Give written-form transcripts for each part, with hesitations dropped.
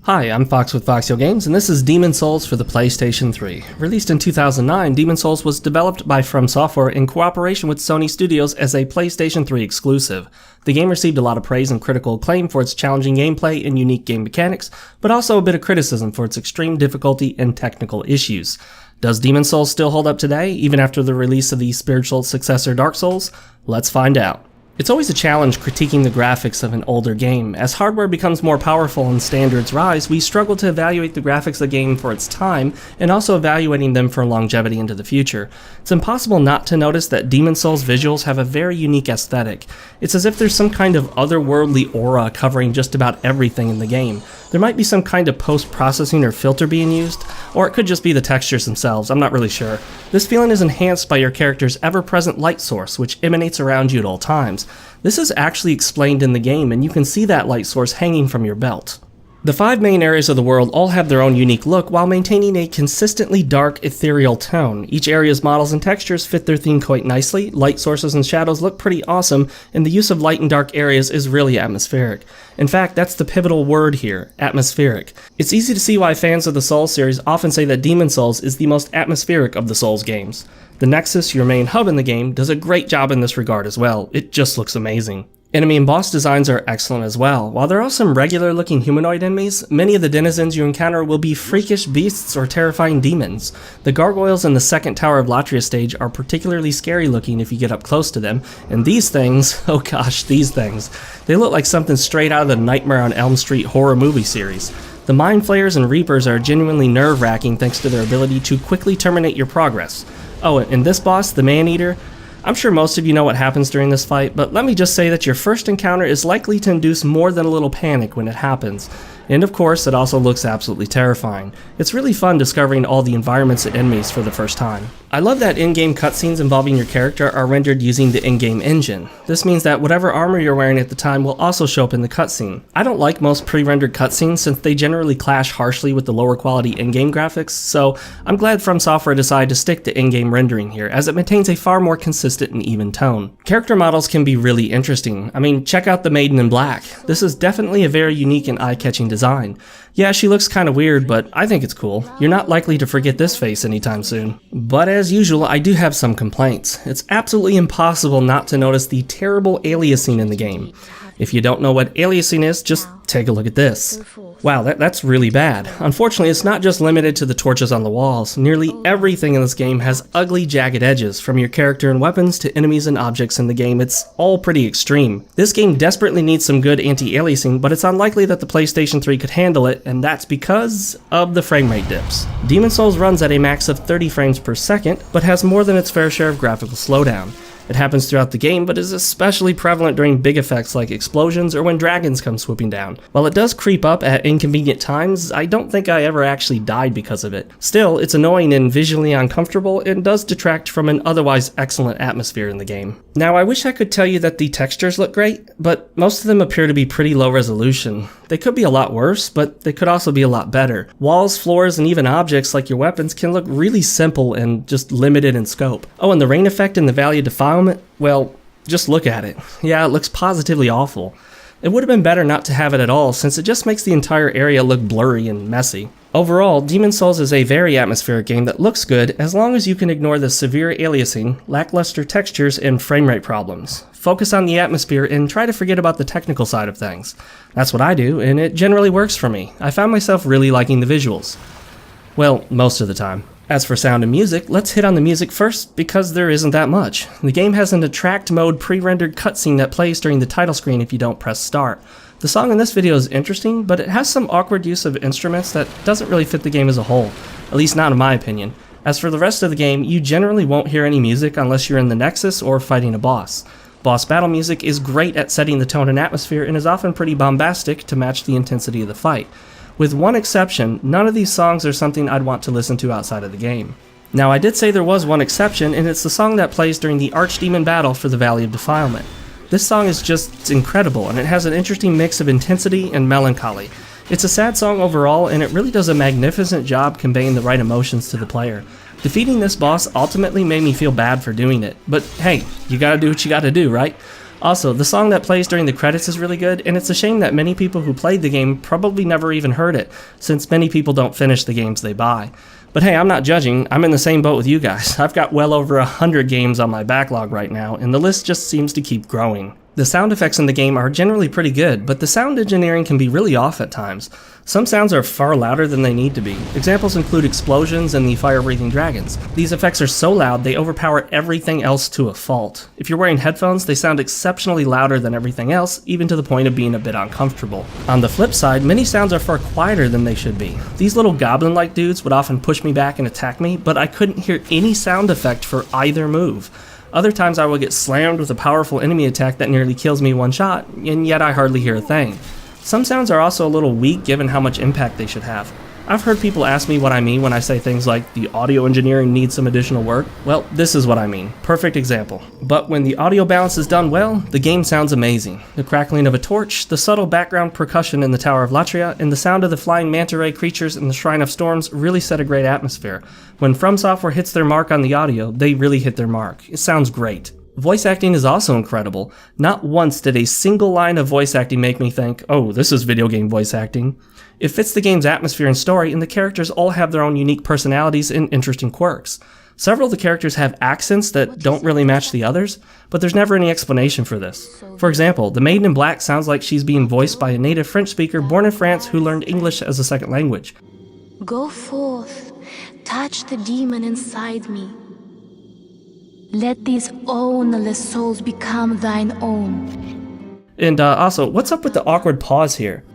Hi, I'm Fox with Foxio Games, and this is Demon's Souls for the PlayStation 3. Released in 2009, Demon's Souls was developed by From Software in cooperation with Sony Studios as a PlayStation 3 exclusive. The game received a lot of praise and critical acclaim for its challenging gameplay and unique game mechanics, but also a bit of criticism for its extreme difficulty and technical issues. Does Demon's Souls still hold up today, even after the release of the spiritual successor Dark Souls? Let's find out. It's always a challenge critiquing the graphics of an older game. As hardware becomes more powerful and standards rise, we struggle to evaluate the graphics of the game for its time, and also evaluating them for longevity into the future. It's impossible not to notice that Demon's Souls visuals have a very unique aesthetic. It's as if there's some kind of otherworldly aura covering just about everything in the game. There might be some kind of post-processing or filter being used, or it could just be the textures themselves, I'm not really sure. This feeling is enhanced by your character's ever-present light source, which emanates around you at all times. This is actually explained in the game, and you can see that light source hanging from your belt. The 5 main areas of the world all have their own unique look while maintaining a consistently dark, ethereal tone. Each area's models and textures fit their theme quite nicely, light sources and shadows look pretty awesome, and the use of light and dark areas is really atmospheric. In fact, that's the pivotal word here, atmospheric. It's easy to see why fans of the Souls series often say that Demon's Souls is the most atmospheric of the Souls games. The Nexus, your main hub in the game, does a great job in this regard as well. It just looks amazing. Enemy and boss designs are excellent as well. While there are some regular-looking humanoid enemies, many of the denizens you encounter will be freakish beasts or terrifying demons. The gargoyles in the second Tower of Latria stage are particularly scary looking if you get up close to them, and these things, oh gosh, these things, they look like something straight out of the Nightmare on Elm Street horror movie series. The Mind Flayers and Reapers are genuinely nerve-wracking thanks to their ability to quickly terminate your progress. Oh, and this boss, the Man-Eater, I'm sure most of you know what happens during this fight, but let me just say that your first encounter is likely to induce more than a little panic when it happens. And of course, it also looks absolutely terrifying. It's really fun discovering all the environments and enemies for the first time. I love that in-game cutscenes involving your character are rendered using the in-game engine. This means that whatever armor you're wearing at the time will also show up in the cutscene. I don't like most pre-rendered cutscenes since they generally clash harshly with the lower quality in-game graphics, so I'm glad From Software decided to stick to in-game rendering here, as it maintains a far more consistent and even tone. Character models can be really interesting. I mean, check out the Maiden in Black. This is definitely a very unique and eye-catching design. Yeah, she looks kinda weird, but I think it's cool. You're not likely to forget this face anytime soon. But as usual, I do have some complaints. It's absolutely impossible not to notice the terrible aliasing in the game. If you don't know what aliasing is, just take a look at this. Wow, that's really bad. Unfortunately, it's not just limited to the torches on the walls. Nearly everything in this game has ugly, jagged edges, from your character and weapons to enemies and objects in the game. It's all pretty extreme. This game desperately needs some good anti-aliasing, but it's unlikely that the PlayStation 3 could handle it, and that's because of the frame rate dips. Demon's Souls runs at a max of 30 frames per second, but has more than its fair share of graphical slowdown. It happens throughout the game, but is especially prevalent during big effects like explosions or when dragons come swooping down. While it does creep up at inconvenient times, I don't think I ever actually died because of it. Still, it's annoying and visually uncomfortable, and does detract from an otherwise excellent atmosphere in the game. Now, I wish I could tell you that the textures look great, but most of them appear to be pretty low resolution. They could be a lot worse, but they could also be a lot better. Walls, floors, and even objects like your weapons can look really simple and just limited in scope. Oh, and the rain effect in the Valley of Defilement? Well, just look at it. Yeah, it looks positively awful. It would have been better not to have it at all, since it just makes the entire area look blurry and messy. Overall, Demon's Souls is a very atmospheric game that looks good as long as you can ignore the severe aliasing, lackluster textures, and frame rate problems. Focus on the atmosphere and try to forget about the technical side of things. That's what I do, and it generally works for me. I found myself really liking the visuals. Well, most of the time. As for sound and music, let's hit on the music first, because there isn't that much. The game has an attract mode pre-rendered cutscene that plays during the title screen if you don't press start. The song in this video is interesting, but it has some awkward use of instruments that doesn't really fit the game as a whole, at least not in my opinion. As for the rest of the game, you generally won't hear any music unless you're in the Nexus or fighting a boss. Boss battle music is great at setting the tone and atmosphere and is often pretty bombastic to match the intensity of the fight. With one exception, none of these songs are something I'd want to listen to outside of the game. Now, I did say there was one exception, and it's the song that plays during the Archdemon battle for the Valley of Defilement. This song is just incredible, and it has an interesting mix of intensity and melancholy. It's a sad song overall, and it really does a magnificent job conveying the right emotions to the player. Defeating this boss ultimately made me feel bad for doing it, but hey, you gotta do what you gotta do, right? Also, the song that plays during the credits is really good, and it's a shame that many people who played the game probably never even heard it, since many people don't finish the games they buy. But hey, I'm not judging, I'm in the same boat with you guys. I've got well over 100 games on my backlog right now, and the list just seems to keep growing. The sound effects in the game are generally pretty good, but the sound engineering can be really off at times. Some sounds are far louder than they need to be. Examples include explosions and the fire-breathing dragons. These effects are so loud they overpower everything else to a fault. If you're wearing headphones, they sound exceptionally louder than everything else, even to the point of being a bit uncomfortable. On the flip side, many sounds are far quieter than they should be. These little goblin-like dudes would often push me back and attack me, but I couldn't hear any sound effect for either move. Other times I will get slammed with a powerful enemy attack that nearly kills me in one shot, and yet I hardly hear a thing. Some sounds are also a little weak given how much impact they should have. I've heard people ask me what I mean when I say things like, the audio engineering needs some additional work. Well, this is what I mean. Perfect example. But when the audio balance is done well, the game sounds amazing. The crackling of a torch, the subtle background percussion in the Tower of Latria, and the sound of the flying manta ray creatures in the Shrine of Storms really set a great atmosphere. When From Software hits their mark on the audio, they really hit their mark. It sounds great. Voice acting is also incredible. Not once did a single line of voice acting make me think, oh, this is video game voice acting. It fits the game's atmosphere and story, and the characters all have their own unique personalities and interesting quirks. Several of the characters have accents that don't really match the others, but there's never any explanation for this. For example, the Maiden in Black sounds like she's being voiced by a native French speaker born in France who learned English as a second language. Go forth, touch the demon inside me. Let these ownerless souls become thine own. And also, what's up with the awkward pause here?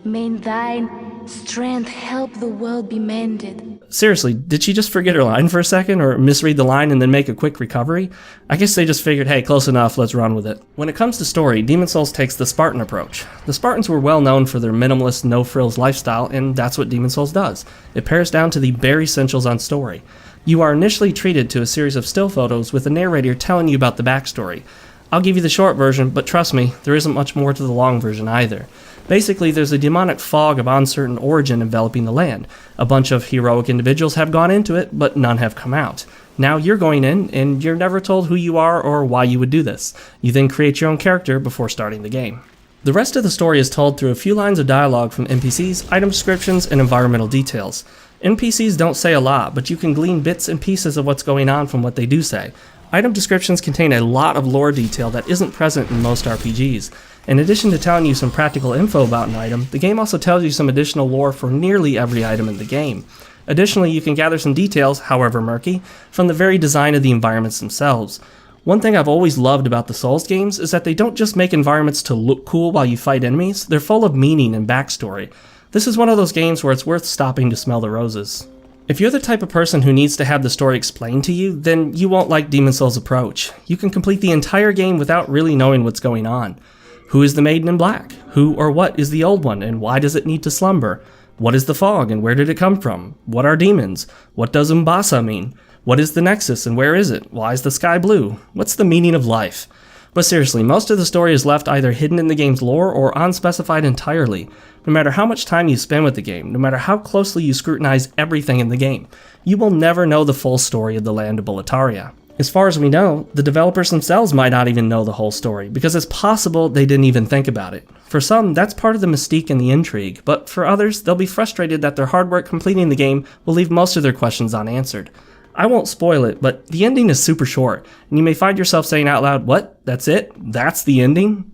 May thine strength help the world be mended. Seriously, did she just forget her line for a second, or misread the line and then make a quick recovery? I guess they just figured, hey, close enough, let's run with it. When it comes to story, Demon's Souls takes the Spartan approach. The Spartans were well known for their minimalist, no-frills lifestyle, and that's what Demon's Souls does. It pares down to the bare essentials on story. You are initially treated to a series of still photos with a narrator telling you about the backstory. I'll give you the short version, but trust me, there isn't much more to the long version either. Basically, there's a demonic fog of uncertain origin enveloping the land. A bunch of heroic individuals have gone into it, but none have come out. Now you're going in, and you're never told who you are or why you would do this. You then create your own character before starting the game. The rest of the story is told through a few lines of dialogue from NPCs, item descriptions, and environmental details. NPCs don't say a lot, but you can glean bits and pieces of what's going on from what they do say. Item descriptions contain a lot of lore detail that isn't present in most RPGs. In addition to telling you some practical info about an item, the game also tells you some additional lore for nearly every item in the game. Additionally, you can gather some details, however murky, from the very design of the environments themselves. One thing I've always loved about the Souls games is that they don't just make environments to look cool while you fight enemies, they're full of meaning and backstory. This is one of those games where it's worth stopping to smell the roses. If you're the type of person who needs to have the story explained to you, then you won't like Demon's Souls' approach. You can complete the entire game without really knowing what's going on. Who is the Maiden in Black? Who or what is the Old One, and why does it need to slumber? What is the fog, and where did it come from? What are demons? What does Umbasa mean? What is the Nexus, and where is it? Why is the sky blue? What's the meaning of life? But seriously, most of the story is left either hidden in the game's lore or unspecified entirely. No matter how much time you spend with the game, no matter how closely you scrutinize everything in the game, you will never know the full story of the land of Boletaria. As far as we know, the developers themselves might not even know the whole story, because it's possible they didn't even think about it. For some, that's part of the mystique and the intrigue, but for others, they'll be frustrated that their hard work completing the game will leave most of their questions unanswered. I won't spoil it, but the ending is super short, and you may find yourself saying out loud, "What? That's it? That's the ending?"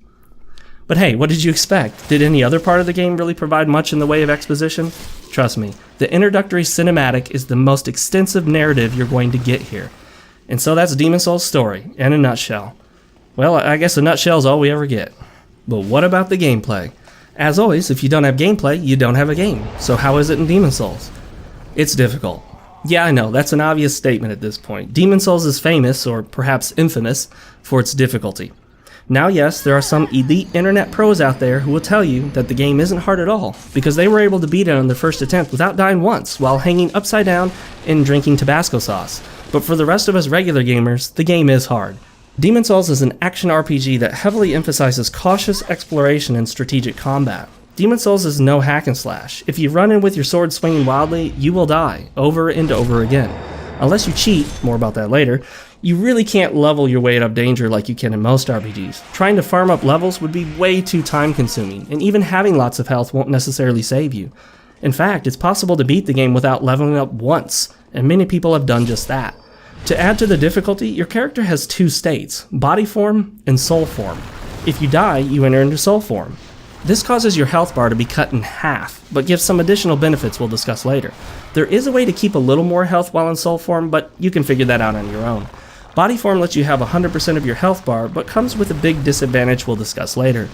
But hey, what did you expect? Did any other part of the game really provide much in the way of exposition? Trust me, the introductory cinematic is the most extensive narrative you're going to get here. And so that's Demon's Souls' story, in a nutshell. Well, I guess a nutshell is all we ever get. But what about the gameplay? As always, if you don't have gameplay, you don't have a game. So how is it in Demon's Souls? It's difficult. Yeah, I know, that's an obvious statement at this point. Demon's Souls is famous, or perhaps infamous, for its difficulty. Now yes, there are some elite internet pros out there who will tell you that the game isn't hard at all, because they were able to beat it on their first attempt without dying once, while hanging upside down and drinking Tabasco sauce. But for the rest of us regular gamers, the game is hard. Demon's Souls is an action RPG that heavily emphasizes cautious exploration and strategic combat. Demon's Souls is no hack and slash. If you run in with your sword swinging wildly, you will die, over and over again. Unless you cheat, more about that later, you really can't level your way out of danger like you can in most RPGs. Trying to farm up levels would be way too time consuming, and even having lots of health won't necessarily save you. In fact, it's possible to beat the game without leveling up once, and many people have done just that. To add to the difficulty, your character has two states, body form and soul form. If you die, you enter into soul form. This causes your health bar to be cut in half, but gives some additional benefits we'll discuss later. There is a way to keep a little more health while in soul form, but you can figure that out on your own. Body form lets you have 100% of your health bar, but comes with a big disadvantage we'll discuss later.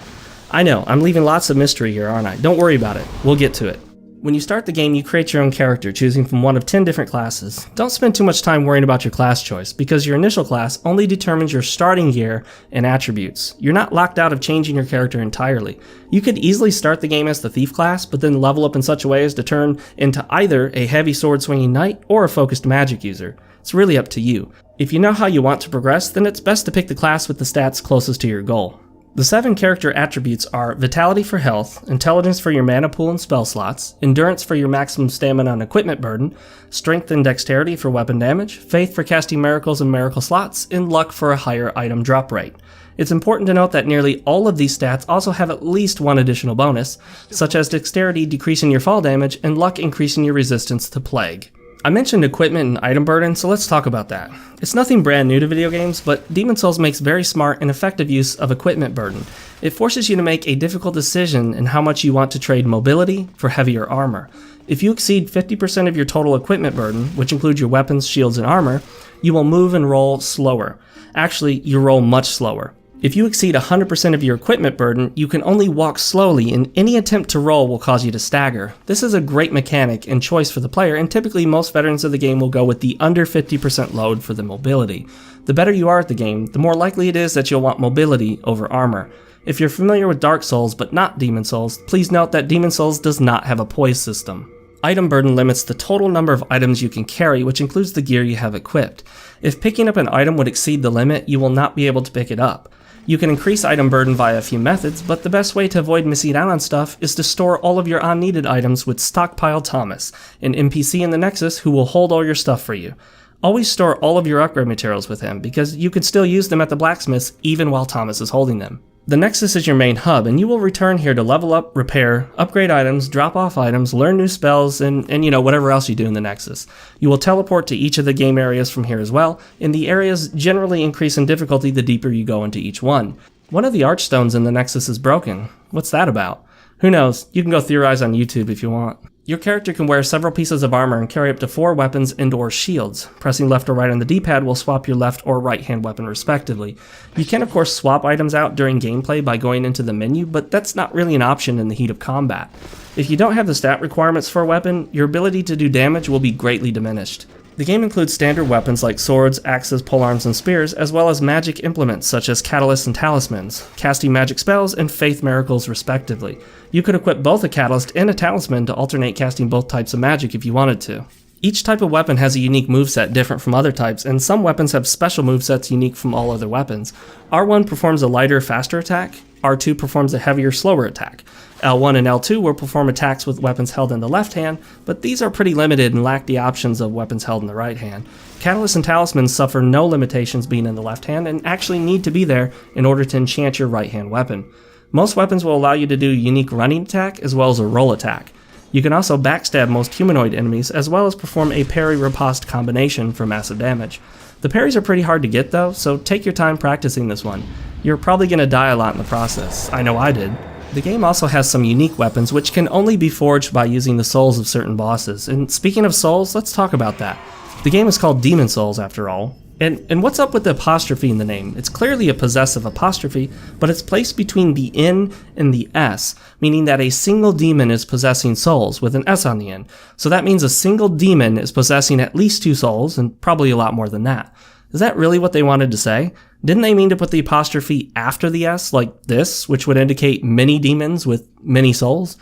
I know, I'm leaving lots of mystery here, aren't I? Don't worry about it. We'll get to it. When you start the game, you create your own character, choosing from one of 10 different classes. Don't spend too much time worrying about your class choice, because your initial class only determines your starting gear and attributes. You're not locked out of changing your character entirely. You could easily start the game as the thief class, but then level up in such a way as to turn into either a heavy sword swinging knight or a focused magic user. It's really up to you. If you know how you want to progress, then it's best to pick the class with the stats closest to your goal. The 7 character attributes are Vitality for health, Intelligence for your mana pool and spell slots, Endurance for your maximum stamina and equipment burden, Strength and Dexterity for weapon damage, Faith for casting miracles and miracle slots, and Luck for a higher item drop rate. It's important to note that nearly all of these stats also have at least one additional bonus, such as Dexterity decreasing your fall damage and Luck increasing your resistance to plague. I mentioned equipment and item burden, so let's talk about that. It's nothing brand new to video games, but Demon's Souls makes very smart and effective use of equipment burden. It forces you to make a difficult decision in how much you want to trade mobility for heavier armor. If you exceed 50% of your total equipment burden, which includes your weapons, shields, and armor, you will move and roll slower. Actually, you roll much slower. If you exceed 100% of your equipment burden, you can only walk slowly, and any attempt to roll will cause you to stagger. This is a great mechanic and choice for the player, and typically most veterans of the game will go with the under 50% load for the mobility. The better you are at the game, the more likely it is that you'll want mobility over armor. If you're familiar with Dark Souls but not Demon's Souls, please note that Demon's Souls does not have a poise system. Item burden limits the total number of items you can carry, which includes the gear you have equipped. If picking up an item would exceed the limit, you will not be able to pick it up. You can increase item burden via a few methods, but the best way to avoid missing out on stuff is to store all of your unneeded items with Stockpile Thomas, an NPC in the Nexus who will hold all your stuff for you. Always store all of your upgrade materials with him, because you can still use them at the blacksmiths even while Thomas is holding them. The Nexus is your main hub, and you will return here to level up, repair, upgrade items, drop off items, learn new spells, and whatever else you do in the Nexus. You will teleport to each of the game areas from here as well, and the areas generally increase in difficulty the deeper you go into each one. One of the archstones in the Nexus is broken. What's that about? Who knows? You can go theorize on YouTube if you want. Your character can wear several pieces of armor and carry up to 4 weapons and/or shields. Pressing left or right on the D-pad will swap your left or right hand weapon respectively. You can of course swap items out during gameplay by going into the menu, but that's not really an option in the heat of combat. If you don't have the stat requirements for a weapon, your ability to do damage will be greatly diminished. The game includes standard weapons like swords, axes, polearms, and spears, as well as magic implements such as catalysts and talismans, casting magic spells, and faith miracles respectively. You could equip both a catalyst and a talisman to alternate casting both types of magic if you wanted to. Each type of weapon has a unique moveset different from other types, and some weapons have special movesets unique from all other weapons. R1 performs a lighter, faster attack, R2 performs a heavier, slower attack. L1 and L2 will perform attacks with weapons held in the left hand, but these are pretty limited and lack the options of weapons held in the right hand. Catalysts and talismans suffer no limitations being in the left hand and actually need to be there in order to enchant your right hand weapon. Most weapons will allow you to do a unique running attack as well as a roll attack. You can also backstab most humanoid enemies as well as perform a parry-riposte combination for massive damage. The parries are pretty hard to get though, so take your time practicing this one. You're probably going to die a lot in the process. I know I did. The game also has some unique weapons which can only be forged by using the souls of certain bosses. And speaking of souls, let's talk about that. The game is called Demon's Souls after all. And what's up with the apostrophe in the name? It's clearly a possessive apostrophe, but it's placed between the N and the S, meaning that a single demon is possessing souls with an S on the end. So that means a single demon is possessing at least 2 souls, and probably a lot more than that. Is that really what they wanted to say? Didn't they mean to put the apostrophe after the S, like this, which would indicate many demons with many souls?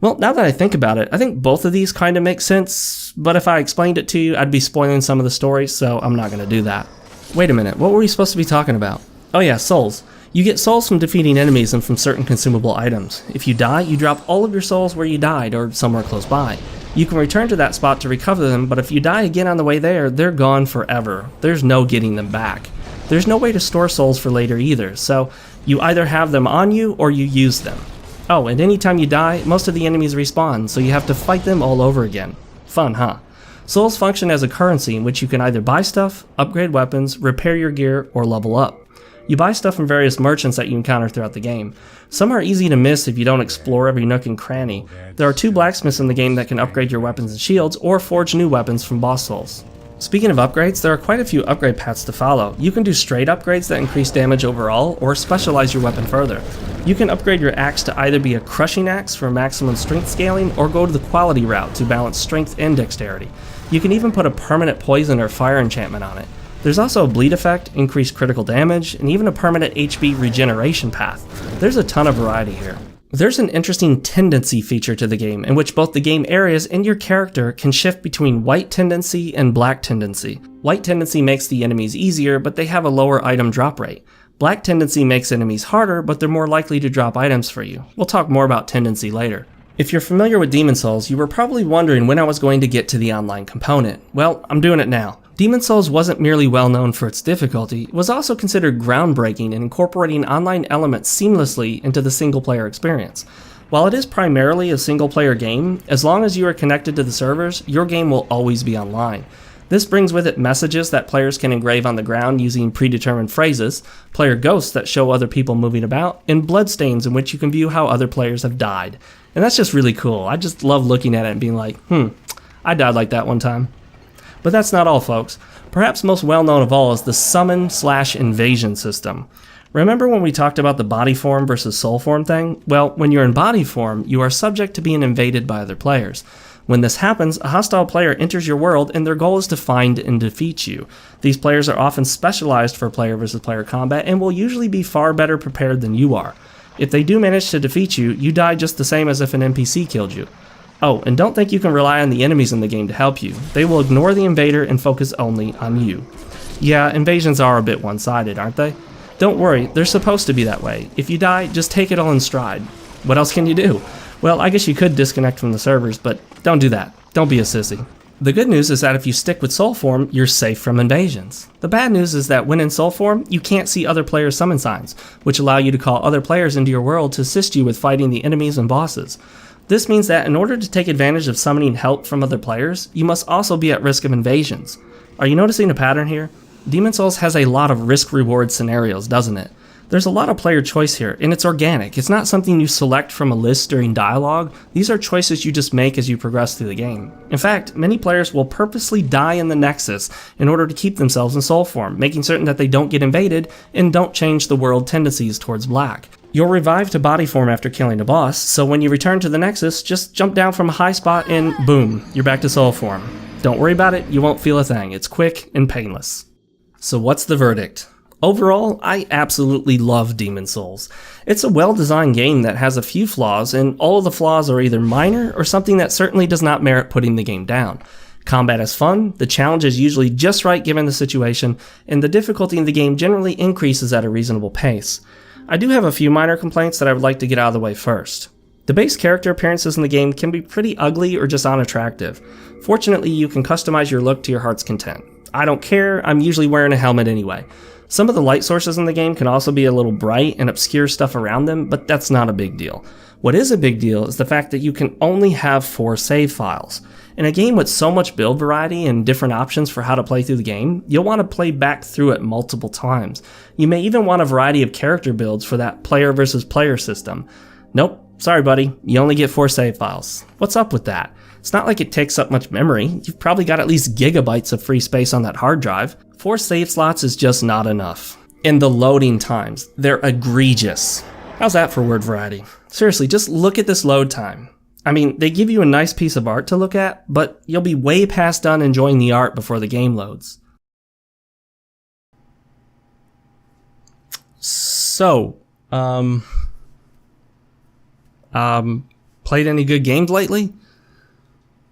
Well, now that I think about it, I think both of these kind of make sense, but if I explained it to you, I'd be spoiling some of the story, so I'm not going to do that. Wait a minute, what were we supposed to be talking about? Oh yeah, souls. You get souls from defeating enemies and from certain consumable items. If you die, you drop all of your souls where you died or somewhere close by. You can return to that spot to recover them, but if you die again on the way there, they're gone forever. There's no getting them back. There's no way to store souls for later either, so you either have them on you or you use them. Oh, and anytime you die, most of the enemies respawn, so you have to fight them all over again. Fun, huh? Souls function as a currency in which you can either buy stuff, upgrade weapons, repair your gear, or level up. You buy stuff from various merchants that you encounter throughout the game. Some are easy to miss if you don't explore every nook and cranny. There are 2 blacksmiths in the game that can upgrade your weapons and shields, or forge new weapons from boss souls. Speaking of upgrades, there are quite a few upgrade paths to follow. You can do straight upgrades that increase damage overall, or specialize your weapon further. You can upgrade your axe to either be a crushing axe for maximum strength scaling, or go to the quality route to balance strength and dexterity. You can even put a permanent poison or fire enchantment on it. There's also a bleed effect, increased critical damage, and even a permanent HP regeneration path. There's a ton of variety here. There's an interesting tendency feature to the game in which both the game areas and your character can shift between white tendency and black tendency. White tendency makes the enemies easier, but they have a lower item drop rate. Black tendency makes enemies harder, but they're more likely to drop items for you. We'll talk more about tendency later. If you're familiar with Demon Souls, you were probably wondering when I was going to get to the online component. Well, I'm doing it now. Demon Souls wasn't merely well known for its difficulty, it was also considered groundbreaking in incorporating online elements seamlessly into the single-player experience. While it is primarily a single-player game, as long as you are connected to the servers, your game will always be online. This brings with it messages that players can engrave on the ground using predetermined phrases, player ghosts that show other people moving about, and bloodstains in which you can view how other players have died. And that's just really cool. I just love looking at it and being like, I died like that one time. But that's not all, folks. Perhaps most well-known of all is the summon/invasion system. Remember when we talked about the body form versus soul form thing? Well, when you're in body form, you are subject to being invaded by other players. When this happens, a hostile player enters your world and their goal is to find and defeat you. These players are often specialized for player versus player combat and will usually be far better prepared than you are. If they do manage to defeat you, you die just the same as if an NPC killed you. Oh, and don't think you can rely on the enemies in the game to help you. They will ignore the invader and focus only on you. Yeah, invasions are a bit one-sided, aren't they? Don't worry, they're supposed to be that way. If you die, just take it all in stride. What else can you do? Well, I guess you could disconnect from the servers, but don't do that. Don't be a sissy. The good news is that if you stick with soul form, you're safe from invasions. The bad news is that when in soul form, you can't see other players' summon signs, which allow you to call other players into your world to assist you with fighting the enemies and bosses. This means that in order to take advantage of summoning help from other players, you must also be at risk of invasions. Are you noticing a pattern here? Demon Souls has a lot of risk-reward scenarios, doesn't it? There's a lot of player choice here, and it's organic. It's not something you select from a list during dialogue. These are choices you just make as you progress through the game. In fact, many players will purposely die in the Nexus in order to keep themselves in soul form, making certain that they don't get invaded and don't change the world tendencies towards black. You'll revive to body form after killing a boss, so when you return to the Nexus, just jump down from a high spot and boom, you're back to soul form. Don't worry about it, you won't feel a thing. It's quick and painless. So what's the verdict? Overall, I absolutely love Demon Souls. It's a well-designed game that has a few flaws, and all of the flaws are either minor or something that certainly does not merit putting the game down. Combat is fun, the challenge is usually just right given the situation, and the difficulty in the game generally increases at a reasonable pace. I do have a few minor complaints that I would like to get out of the way first. The base character appearances in the game can be pretty ugly or just unattractive. Fortunately, you can customize your look to your heart's content. I don't care, I'm usually wearing a helmet anyway. Some of the light sources in the game can also be a little bright and obscure stuff around them, but that's not a big deal. What is a big deal is the fact that you can only have 4 save files. In a game with so much build variety and different options for how to play through the game, you'll want to play back through it multiple times. You may even want a variety of character builds for that player versus player system. Nope, sorry buddy, you only get 4 save files. What's up with that? It's not like it takes up much memory. You've probably got at least gigabytes of free space on that hard drive. 4 save slots is just not enough. And the loading times, they're egregious. How's that for word variety? Seriously, just look at this load time. I mean, they give you a nice piece of art to look at, but you'll be way past done enjoying the art before the game loads. So, played any good games lately?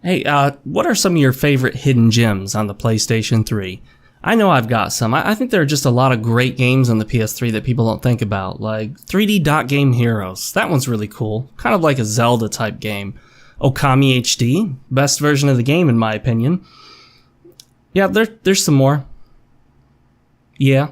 Hey, what are some of your favorite hidden gems on the PlayStation 3? I know I've got some. I think there are just a lot of great games on the PS3 that people don't think about, like 3D Dot Game Heroes. That one's really cool, kind of like a Zelda type game. Okami HD, best version of the game in my opinion. Yeah, there's some more. Yeah,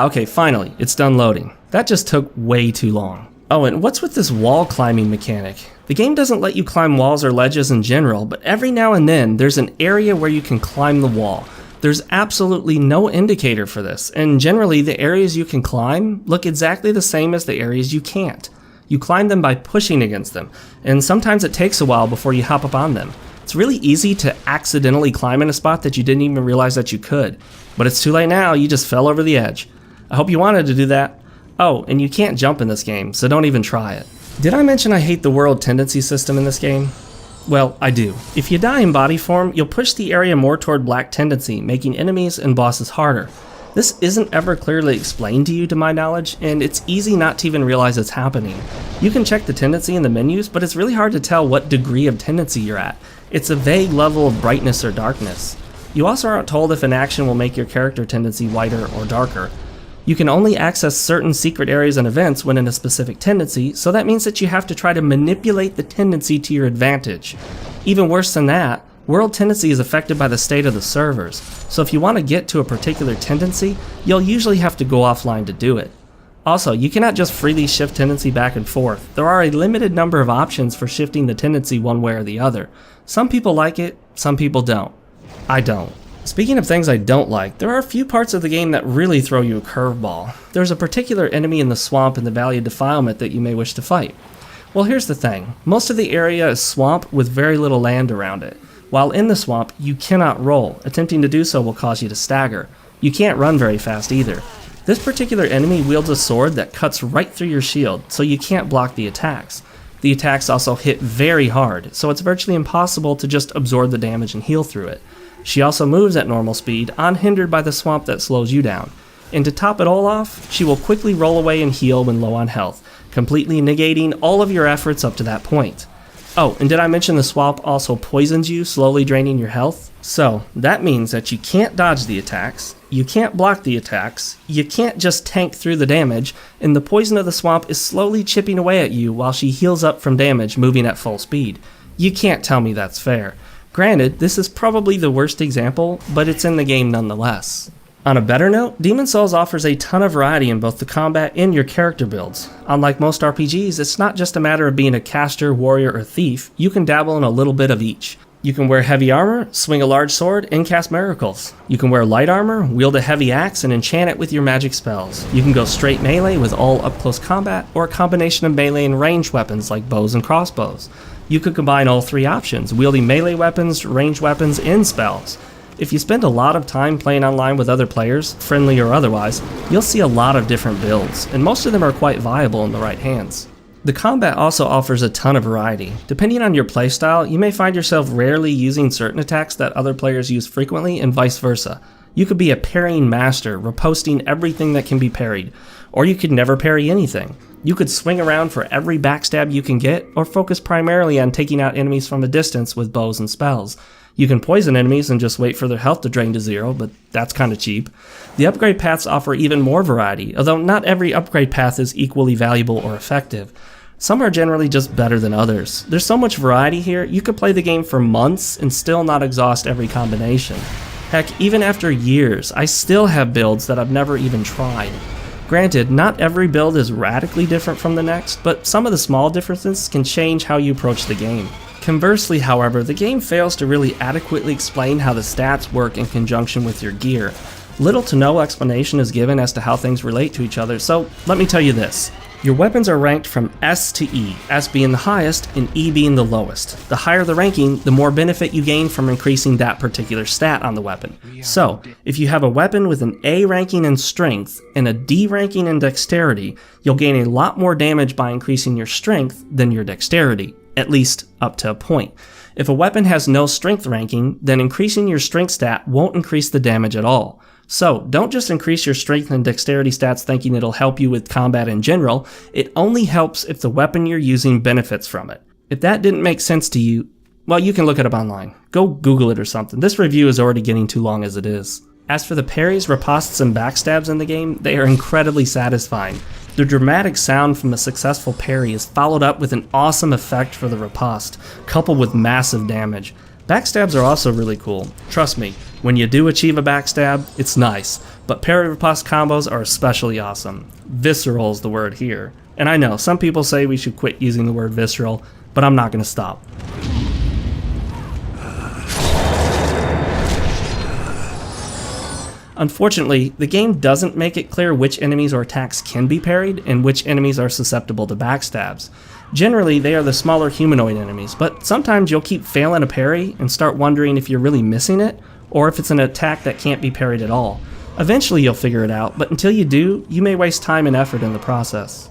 okay, finally, it's done loading. That just took way too long. Oh, and what's with this wall climbing mechanic? The game doesn't let you climb walls or ledges in general, but every now and then there's an area where you can climb the wall. There's absolutely no indicator for this, and generally the areas you can climb look exactly the same as the areas you can't. You climb them by pushing against them, and sometimes it takes a while before you hop up on them. It's really easy to accidentally climb in a spot that you didn't even realize that you could, but it's too late now, you just fell over the edge. I hope you wanted to do that. Oh, and you can't jump in this game, so don't even try it. Did I mention I hate the world tendency system in this game? Well, I do. If you die in body form, you'll push the area more toward black tendency, making enemies and bosses harder. This isn't ever clearly explained to you to my knowledge, and it's easy not to even realize it's happening. You can check the tendency in the menus, but it's really hard to tell what degree of tendency you're at. It's a vague level of brightness or darkness. You also aren't told if an action will make your character tendency whiter or darker. You can only access certain secret areas and events when in a specific tendency, so that means that you have to try to manipulate the tendency to your advantage. Even worse than that, world tendency is affected by the state of the servers, so if you want to get to a particular tendency, you'll usually have to go offline to do it. Also, you cannot just freely shift tendency back and forth. There are a limited number of options for shifting the tendency one way or the other. Some people like it, some people don't. I don't. Speaking of things I don't like, there are a few parts of the game that really throw you a curveball. There's a particular enemy in the swamp in the Valley of Defilement that you may wish to fight. Well, here's the thing. Most of the area is swamp with very little land around it. While in the swamp, you cannot roll. Attempting to do so will cause you to stagger. You can't run very fast either. This particular enemy wields a sword that cuts right through your shield, so you can't block the attacks. The attacks also hit very hard, so it's virtually impossible to just absorb the damage and heal through it. She also moves at normal speed, unhindered by the swamp that slows you down. And to top it all off, she will quickly roll away and heal when low on health, completely negating all of your efforts up to that point. Oh, and did I mention the swamp also poisons you, slowly draining your health? So, that means that you can't dodge the attacks, you can't block the attacks, you can't just tank through the damage, and the poison of the swamp is slowly chipping away at you while she heals up from damage moving at full speed. You can't tell me that's fair. Granted, this is probably the worst example, but it's in the game nonetheless. On a better note, Demon's Souls offers a ton of variety in both the combat and your character builds. Unlike most RPGs, it's not just a matter of being a caster, warrior, or thief, you can dabble in a little bit of each. You can wear heavy armor, swing a large sword, and cast miracles. You can wear light armor, wield a heavy axe, and enchant it with your magic spells. You can go straight melee with all up-close combat, or a combination of melee and ranged weapons like bows and crossbows. You could combine all three options, wielding melee weapons, ranged weapons, and spells. If you spend a lot of time playing online with other players, friendly or otherwise, you'll see a lot of different builds, and most of them are quite viable in the right hands. The combat also offers a ton of variety. Depending on your playstyle, you may find yourself rarely using certain attacks that other players use frequently, and vice versa. You could be a parrying master, riposting everything that can be parried, or you could never parry anything. You could swing around for every backstab you can get, or focus primarily on taking out enemies from a distance with bows and spells. You can poison enemies and just wait for their health to drain to zero, but that's kinda cheap. The upgrade paths offer even more variety, although not every upgrade path is equally valuable or effective. Some are generally just better than others. There's so much variety here, you could play the game for months and still not exhaust every combination. Heck, even after years, I still have builds that I've never even tried. Granted, not every build is radically different from the next, but some of the small differences can change how you approach the game. Conversely, however, the game fails to really adequately explain how the stats work in conjunction with your gear. Little to no explanation is given as to how things relate to each other, so let me tell you this. Your weapons are ranked from S to E, S being the highest and E being the lowest. The higher the ranking, the more benefit you gain from increasing that particular stat on the weapon. So, if you have a weapon with an A ranking in strength and a D ranking in dexterity, you'll gain a lot more damage by increasing your strength than your dexterity, at least up to a point. If a weapon has no strength ranking, then increasing your strength stat won't increase the damage at all. So, don't just increase your strength and dexterity stats thinking it'll help you with combat in general, it only helps if the weapon you're using benefits from it. If that didn't make sense to you, well, you can look it up online. Go Google it or something. This review is already getting too long as it is. As for the parries, ripostes, and backstabs in the game, they are incredibly satisfying. The dramatic sound from a successful parry is followed up with an awesome effect for the riposte, coupled with massive damage. Backstabs are also really cool. Trust me, when you do achieve a backstab, it's nice, but parry-riposte combos are especially awesome. Visceral is the word here. And I know, some people say we should quit using the word visceral, but I'm not going to stop. Unfortunately, the game doesn't make it clear which enemies or attacks can be parried and which enemies are susceptible to backstabs. Generally, they are the smaller humanoid enemies, but sometimes you'll keep failing a parry and start wondering if you're really missing it, or if it's an attack that can't be parried at all. Eventually you'll figure it out, but until you do, you may waste time and effort in the process.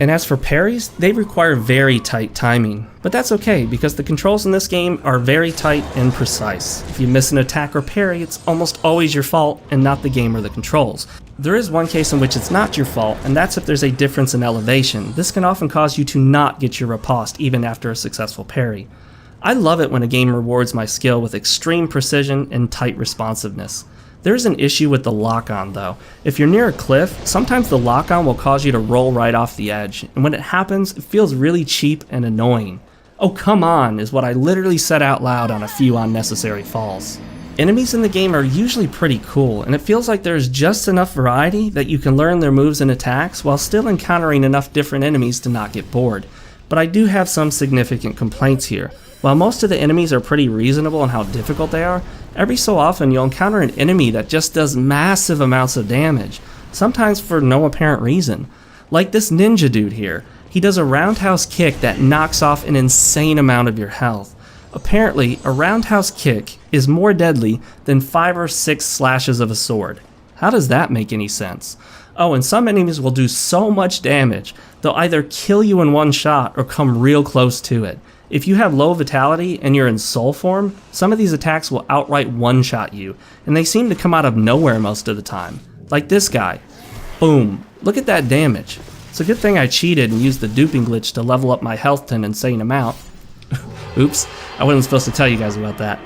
And as for parries, they require very tight timing, but that's okay because the controls in this game are very tight and precise. If you miss an attack or parry, it's almost always your fault and not the game or the controls. There is one case in which it's not your fault, and that's if there's a difference in elevation. This can often cause you to not get your riposte even after a successful parry. I love it when a game rewards my skill with extreme precision and tight responsiveness. There's an issue with the lock-on though. If you're near a cliff, sometimes the lock-on will cause you to roll right off the edge, and when it happens, it feels really cheap and annoying. Oh come on, is what I literally said out loud on a few unnecessary falls. Enemies in the game are usually pretty cool, and it feels like there's just enough variety that you can learn their moves and attacks while still encountering enough different enemies to not get bored. But I do have some significant complaints here. While most of the enemies are pretty reasonable in how difficult they are, every so often you'll encounter an enemy that just does massive amounts of damage, sometimes for no apparent reason. Like this ninja dude here. He does a roundhouse kick that knocks off an insane amount of your health. Apparently, a roundhouse kick is more deadly than 5 or 6 slashes of a sword. How does that make any sense? Oh, and some enemies will do so much damage, they'll either kill you in one shot or come real close to it. If you have low vitality and you're in soul form, some of these attacks will outright one-shot you, and they seem to come out of nowhere most of the time. Like this guy. Boom. Look at that damage. It's a good thing I cheated and used the duping glitch to level up my health to an insane amount. Oops, I wasn't supposed to tell you guys about that.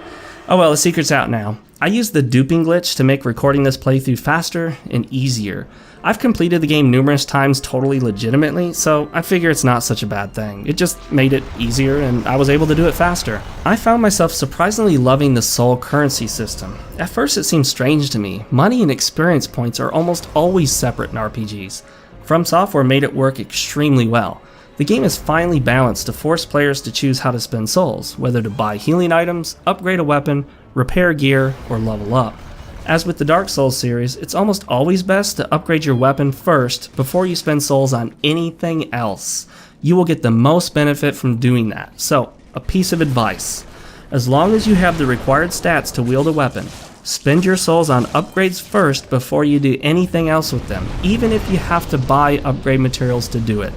Oh well, the secret's out now. I used the duping glitch to make recording this playthrough faster and easier. I've completed the game numerous times totally legitimately, so I figure it's not such a bad thing. It just made it easier and I was able to do it faster. I found myself surprisingly loving the soul currency system. At first it seemed strange to me. Money and experience points are almost always separate in RPGs. From Software made it work extremely well. The game is finely balanced to force players to choose how to spend souls, whether to buy healing items, upgrade a weapon, repair gear, or level up. As with the Dark Souls series, it's almost always best to upgrade your weapon first before you spend souls on anything else. You will get the most benefit from doing that. So, a piece of advice. As long as you have the required stats to wield a weapon, spend your souls on upgrades first before you do anything else with them, even if you have to buy upgrade materials to do it.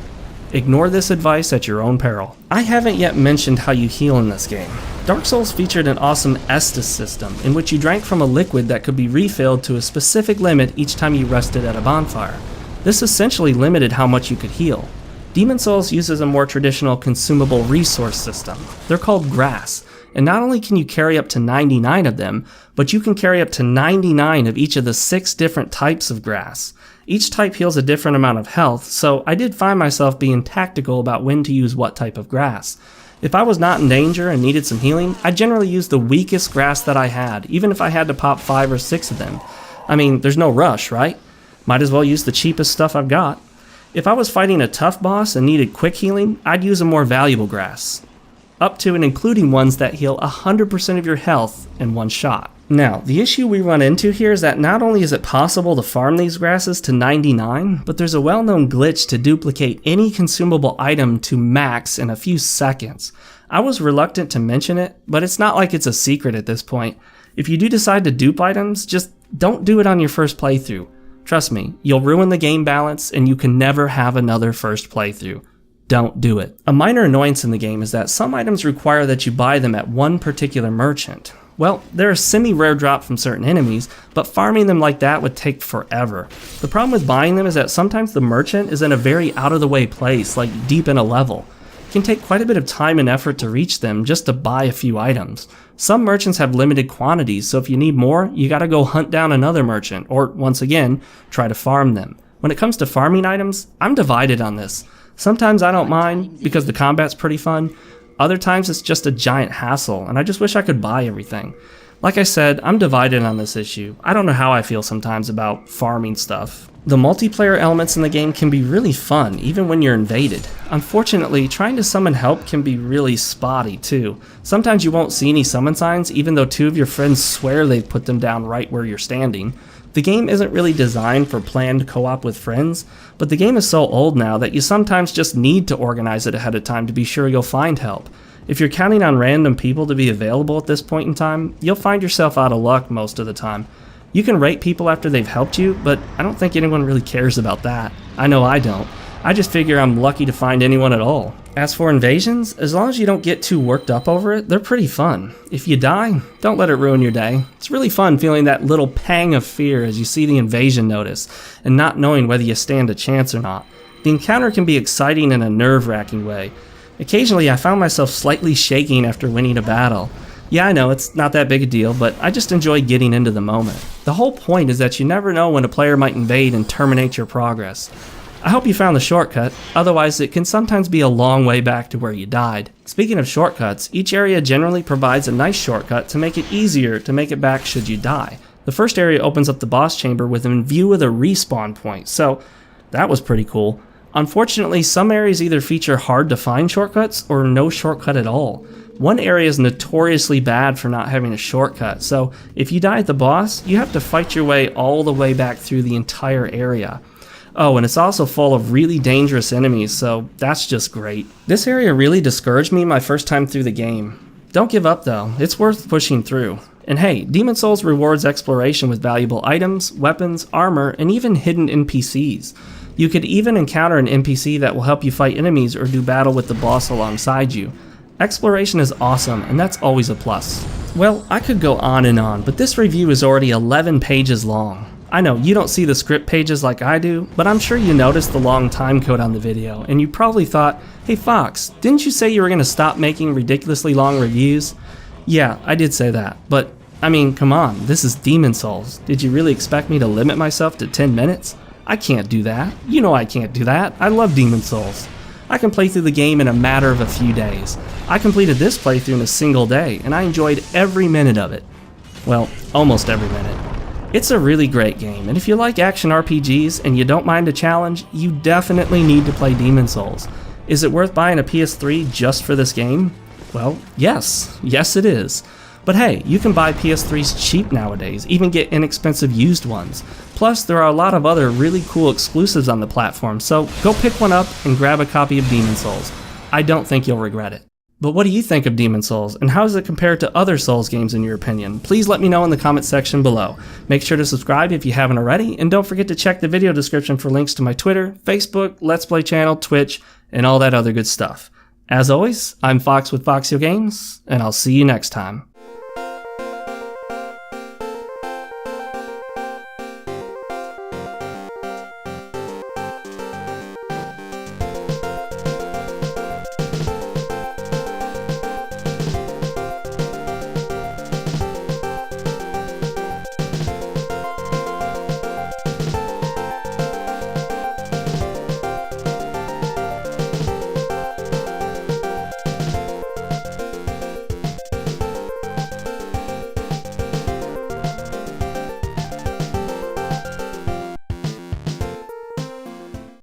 Ignore this advice at your own peril. I haven't yet mentioned how you heal in this game. Dark Souls featured an awesome Estus system, in which you drank from a liquid that could be refilled to a specific limit each time you rested at a bonfire. This essentially limited how much you could heal. Demon Souls uses a more traditional consumable resource system. They're called grass, and not only can you carry up to 99 of them, but you can carry up to 99 of each of the 6 different types of grass. Each type heals a different amount of health, so I did find myself being tactical about when to use what type of grass. If I was not in danger and needed some healing, I generally used the weakest grass that I had, even if I had to pop 5 or 6 of them. I mean, there's no rush, right? Might as well use the cheapest stuff I've got. If I was fighting a tough boss and needed quick healing, I'd use a more valuable grass. Up to and including ones that heal 100% of your health in one shot. Now, the issue we run into here is that not only is it possible to farm these grasses to 99, but there's a well-known glitch to duplicate any consumable item to max in a few seconds. I was reluctant to mention it, but it's not like it's a secret at this point. If you do decide to dupe items, just don't do it on your first playthrough. Trust me, you'll ruin the game balance and you can never have another first playthrough. Don't do it. A minor annoyance in the game is that some items require that you buy them at one particular merchant. Well, they're a semi-rare drop from certain enemies, but farming them like that would take forever. The problem with buying them is that sometimes the merchant is in a very out-of-the-way place, like deep in a level. It can take quite a bit of time and effort to reach them just to buy a few items. Some merchants have limited quantities, so if you need more, you gotta go hunt down another merchant, or once again, try to farm them. When it comes to farming items, I'm divided on this. Sometimes I don't mind, because the combat's pretty fun. Other times it's just a giant hassle, and I just wish I could buy everything. Like I said, I'm divided on this issue. I don't know how I feel sometimes about farming stuff. The multiplayer elements in the game can be really fun, even when you're invaded. Unfortunately, trying to summon help can be really spotty too. Sometimes you won't see any summon signs, even though two of your friends swear they've put them down right where you're standing. The game isn't really designed for planned co-op with friends, but the game is so old now that you sometimes just need to organize it ahead of time to be sure you'll find help. If you're counting on random people to be available at this point in time, you'll find yourself out of luck most of the time. You can rate people after they've helped you, but I don't think anyone really cares about that. I know I don't. I just figure I'm lucky to find anyone at all. As for invasions, as long as you don't get too worked up over it, they're pretty fun. If you die, don't let it ruin your day. It's really fun feeling that little pang of fear as you see the invasion notice, and not knowing whether you stand a chance or not. The encounter can be exciting in a nerve-wracking way. Occasionally, I found myself slightly shaking after winning a battle. Yeah, I know, it's not that big a deal, but I just enjoy getting into the moment. The whole point is that you never know when a player might invade and terminate your progress. I hope you found the shortcut, otherwise it can sometimes be a long way back to where you died. Speaking of shortcuts, each area generally provides a nice shortcut to make it easier to make it back should you die. The first area opens up the boss chamber within view of the respawn point, so that was pretty cool. Unfortunately, some areas either feature hard to find shortcuts or no shortcut at all. One area is notoriously bad for not having a shortcut, so if you die at the boss, you have to fight your way all the way back through the entire area. Oh, and it's also full of really dangerous enemies, so that's just great. This area really discouraged me my first time through the game. Don't give up though, it's worth pushing through. And hey, Demon's Souls rewards exploration with valuable items, weapons, armor, and even hidden NPCs. You could even encounter an NPC that will help you fight enemies or do battle with the boss alongside you. Exploration is awesome, and that's always a plus. Well, I could go on and on, but this review is already 11 pages long. I know you don't see the script pages like I do, but I'm sure you noticed the long time code on the video, and you probably thought, hey Fox, didn't you say you were going to stop making ridiculously long reviews? Yeah, I did say that, but I mean, come on, this is Demon's Souls. Did you really expect me to limit myself to 10 minutes? I can't do that. You know I can't do that. I love Demon's Souls. I can play through the game in a matter of a few days. I completed this playthrough in a single day, and I enjoyed every minute of it. Well, almost every minute. It's a really great game, and if you like action RPGs and you don't mind a challenge, you definitely need to play Demon's Souls. Is it worth buying a PS3 just for this game? Well, yes. Yes it is. But hey, you can buy PS3s cheap nowadays, even get inexpensive used ones. Plus, there are a lot of other really cool exclusives on the platform, so go pick one up and grab a copy of Demon's Souls. I don't think you'll regret it. But what do you think of Demon's Souls, and how does it compare to other Souls games in your opinion? Please let me know in the comment section below. Make sure to subscribe if you haven't already, and don't forget to check the video description for links to my Twitter, Facebook, Let's Play channel, Twitch, and all that other good stuff. As always, I'm Fox with Foxio Games, and I'll see you next time.